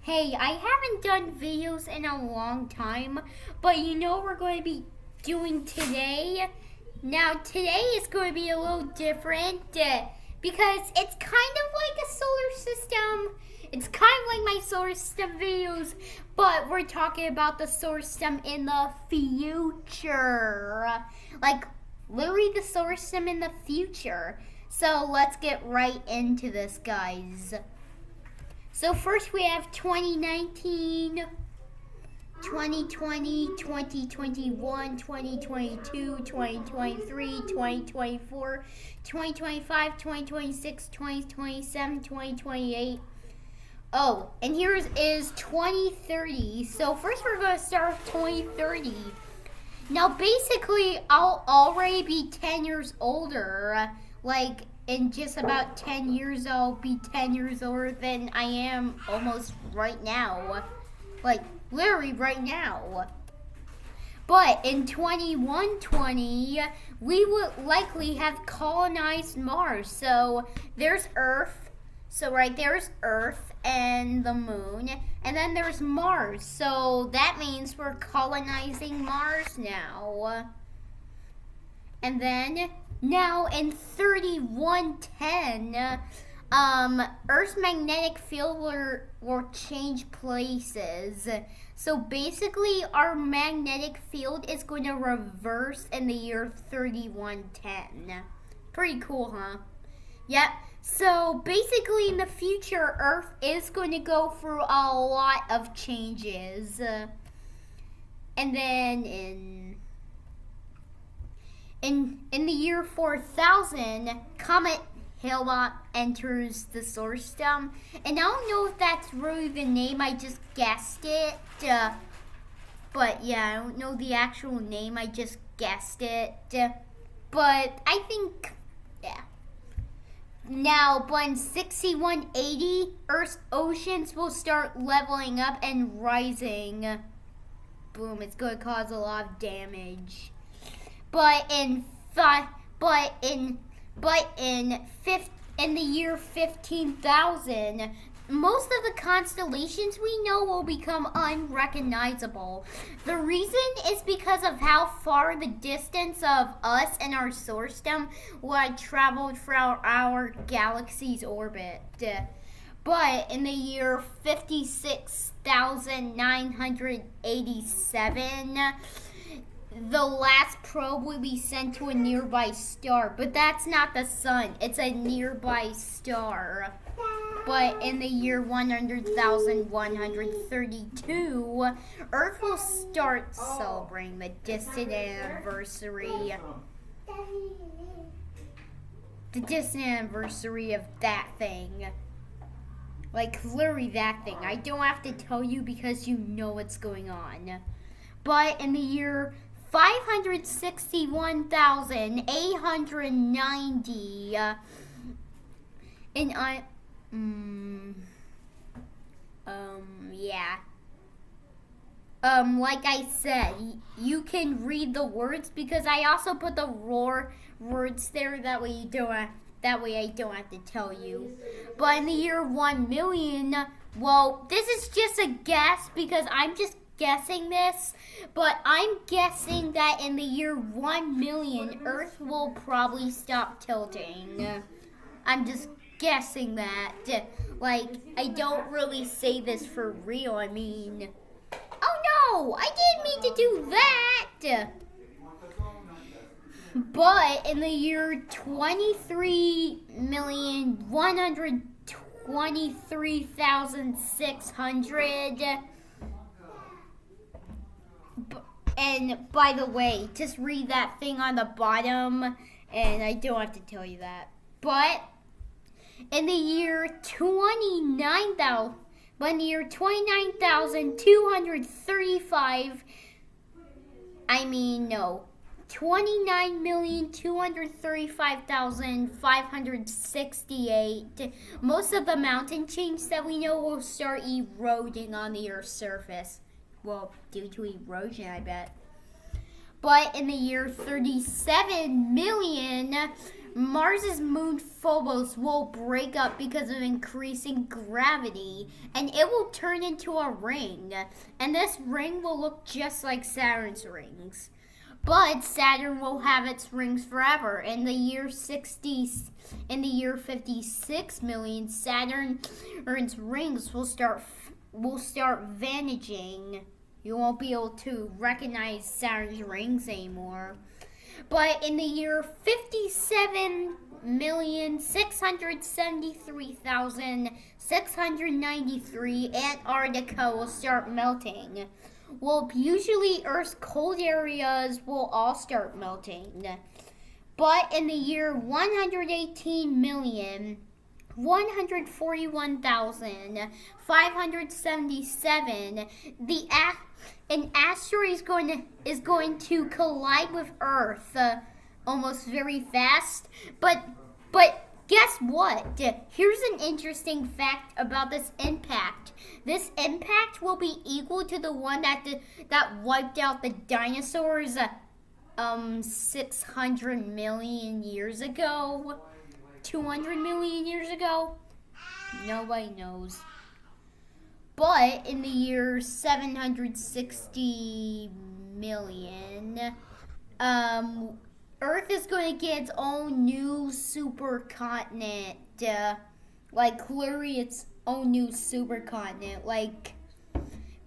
Hey, I haven't done videos in a long time, but you know what we're going to be doing today? Now, today is going to be a little different because it's kind of like a solar system. It's kind of like my solar system videos, but we're talking about the solar system in the future. Like, literally the solar system in the future. So let's get right into this, guys. So first we have 2019, 2020, 2021, 2022, 2023, 2024, 2025, 2026, 2027, 2028. Oh, and here is 2030. So first we're going to start with 2030. Now basically I'll already be 10 years older. Like in just about 10 years I'll be 10 years older than I am almost right now. Like literally right now. But in 2120 we would likely have colonized Mars. So there's Earth. So right there's Earth and the moon. And then there's Mars. So that means we're colonizing Mars now. And then now in 3110, Earth's magnetic field will change places. So basically our magnetic field is going to reverse in the year 3110. Pretty cool, huh? Yep. So basically in the future, Earth is going to go through a lot of changes. And then in the year 4000, Comet Hale-Bopp enters the solar system. And I don't know if that's really the name, I just guessed it. But yeah, I don't know the actual name, I just guessed it. But I think, yeah. Now, but in 6180, Earth's oceans will start leveling up and rising. Boom, it's going to cause a lot of damage. But in the year 15,000, most of the constellations we know will become unrecognizable. The reason is because of how far the distance of us and our solar system will have traveled throughout our galaxy's orbit. But in the year 56,987, the last probe will be sent to a nearby star. But that's not the sun. It's a nearby star. But in the year 100,132, Earth will start celebrating the distant anniversary. The distant anniversary of that thing. Like, literally that thing. I don't have to tell you because you know what's going on. But in the year 561,890, yeah. Like I said, you can read the words because I also put the raw words there. That way I don't have to tell you. But in the year 1,000,000, well, this is just a guess because I'm just guessing this, but I'm guessing that in the year 1,000,000, Earth will probably stop tilting. I'm just guessing that. Like, I don't really say this for real. I mean, oh no, I didn't mean to do that. But in the year 23,123,600, and by the way, just read that thing on the bottom, and I don't have to tell you that. But in the year 29,235, 29,235,568. Most of the mountain chains that we know will start eroding on the Earth's surface. Well, due to erosion, I bet. But in the year 37 million, Mars's moon Phobos will break up because of increasing gravity, and it will turn into a ring. And this ring will look just like Saturn's rings. But Saturn will have its rings forever. In the year 56 million, Saturn's rings will start vanishing. You won't be able to recognize Saturn's rings anymore. But in the year 57,673,693, Antarctica will start melting. Well, usually Earth's cold areas will all start melting. But in the year 118,141,577, an asteroid is going to collide with Earth almost very fast. But guess what? Here's an interesting fact about this impact. This impact will be equal to the one that wiped out the dinosaurs 600 million years ago. 200 million years ago? Nobody knows. But in the year 760 million, Earth is going to get its own new supercontinent. Literally its own new supercontinent.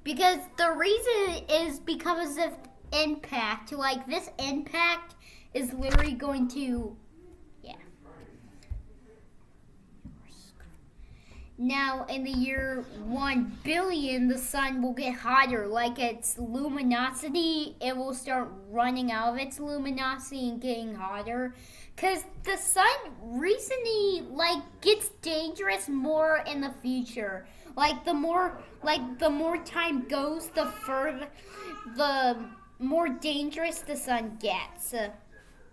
Because the reason is because of impact. This impact is literally going to... Now, in the year 1 billion, the sun will get hotter. Its luminosity, it will start running out of its luminosity and getting hotter. Because the sun recently, gets dangerous more in the future. The more time goes, the more dangerous the sun gets.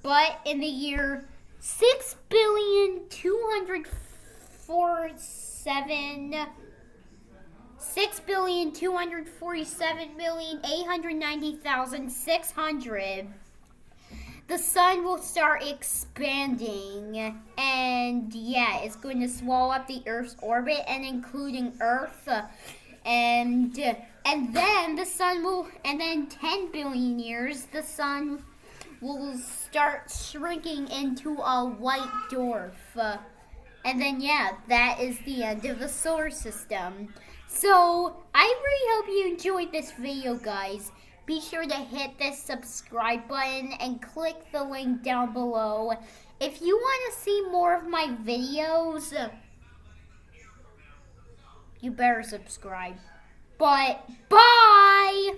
But in the year 6,247,890,600, the sun will start expanding, and it's going to swallow up the Earth's orbit, and including Earth, and then the sun will, and then 10 billion years, the sun will start shrinking into a white dwarf. And then, that is the end of the solar system. So, I really hope you enjoyed this video, guys. Be sure to hit this subscribe button and click the link down below. If you want to see more of my videos, you better subscribe. But, bye!